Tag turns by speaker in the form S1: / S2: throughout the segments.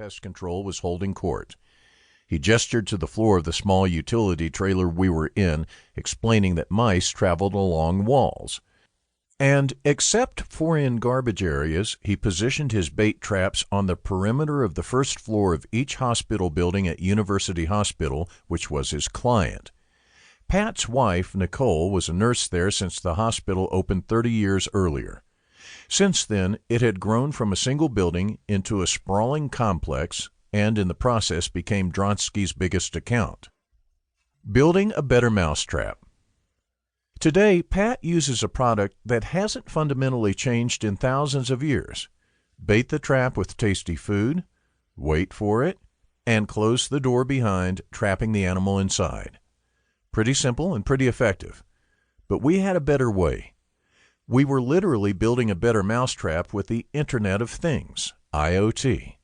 S1: Pest Control was holding court. He gestured to the floor of the small utility trailer we were in, explaining that mice traveled along walls. And except for in garbage areas, he positioned his bait traps on the perimeter of the first floor of each hospital building at University Hospital, which was his client. Pat's wife, Nicole, was a nurse there since the hospital opened 30 years earlier. Since then, it had grown from a single building into a sprawling complex and in the process became Dronsky's biggest account. Building a better mousetrap. Today, Pat uses a product that hasn't fundamentally changed in thousands of years. Bait the trap with tasty food, wait for it, and close the door behind, trapping the animal inside. Pretty simple and pretty effective. But we had a better way. We were literally building a better mousetrap with the Internet of Things, IoT.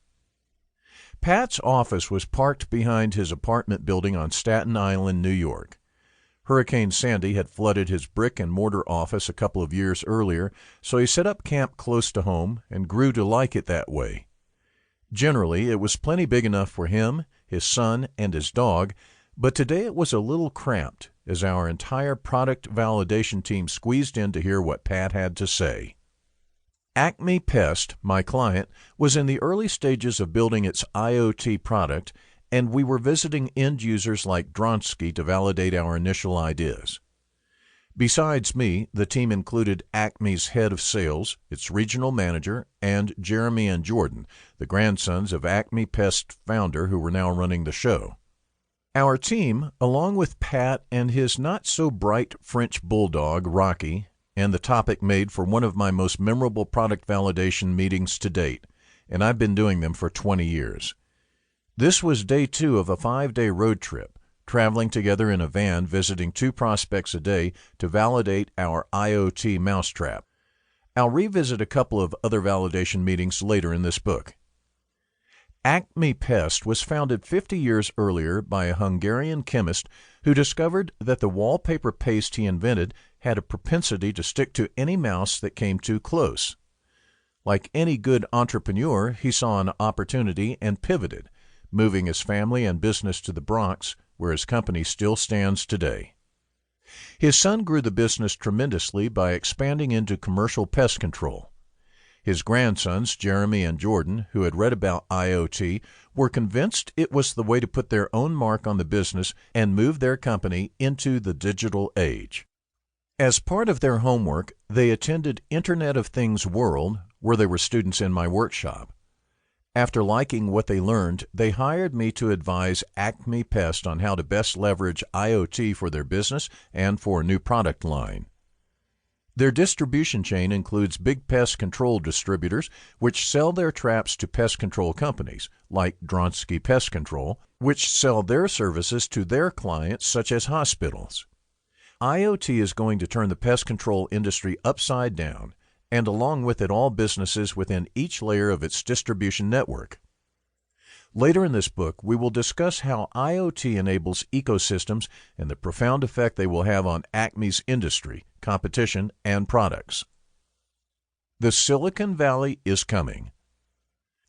S1: Pat's office was parked behind his apartment building on Staten Island, New York. Hurricane Sandy had flooded his brick-and-mortar office a couple of years earlier, so he set up camp close to home and grew to like it that way. Generally, it was plenty big enough for him, his son, and his dog, but today it was a little cramped as our entire product validation team squeezed in to hear what Pat had to say. Acme Pest, my client, was in the early stages of building its IoT product, and we were visiting end users like Dronsky to validate our initial ideas. Besides me, the team included Acme's head of sales, its regional manager, and Jeremy and Jordan, the grandsons of Acme Pest founder who were now running the show. Our team, along with Pat and his not-so-bright French bulldog, Rocky, and the topic made for one of my most memorable product validation meetings to date, and I've been doing them for 20 years. This was day 2 of a 5-day road trip, traveling together in a van visiting 2 prospects a day to validate our IoT mousetrap. I'll revisit a couple of other validation meetings later in this book. Acme Pest was founded 50 years earlier by a Hungarian chemist who discovered that the wallpaper paste he invented had a propensity to stick to any mouse that came too close. Like any good entrepreneur, he saw an opportunity and pivoted, moving his family and business to the Bronx, where his company still stands today. His son grew the business tremendously by expanding into commercial pest control. His grandsons, Jeremy and Jordan, who had read about IoT, were convinced it was the way to put their own mark on the business and move their company into the digital age. As part of their homework, they attended Internet of Things World, where they were students in my workshop. After liking what they learned, they hired me to advise Acme Pest on how to best leverage IoT for their business and for a new product line. Their distribution chain includes big pest control distributors, which sell their traps to pest control companies, like Dronsky Pest Control, which sell their services to their clients, such as hospitals. IoT is going to turn the pest control industry upside down, and along with it all businesses within each layer of its distribution network. Later in this book, we will discuss how IoT enables ecosystems and the profound effect they will have on Acme's industry, competition, and products. The Silicon Valley is coming.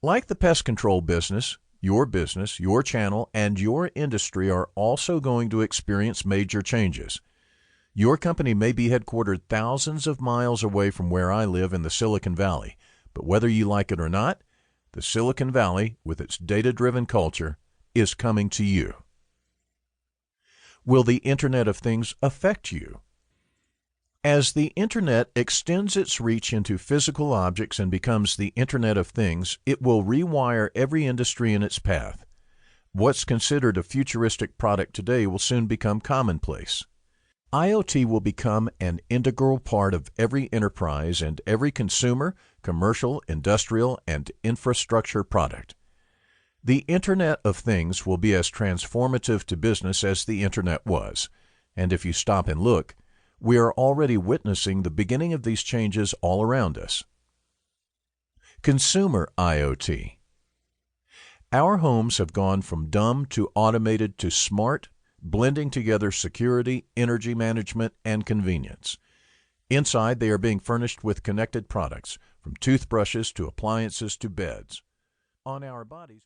S1: Like the pest control business, your channel, and your industry are also going to experience major changes. Your company may be headquartered thousands of miles away from where I live in the Silicon Valley, but whether you like it or not, the Silicon Valley, with its data-driven culture, is coming to you. Will the Internet of Things affect you? As the Internet extends its reach into physical objects and becomes the Internet of Things, it will rewire every industry in its path. What's considered a futuristic product today will soon become commonplace. IoT will become an integral part of every enterprise and every consumer, commercial, industrial, and infrastructure product. The Internet of Things will be as transformative to business as the Internet was, and if you stop and look, we are already witnessing the beginning of these changes all around us. Consumer IoT. Our homes have gone from dumb to automated to smart, blending together security, energy management, and convenience. Inside, they are being furnished with connected products, from toothbrushes to appliances to beds. On our bodies,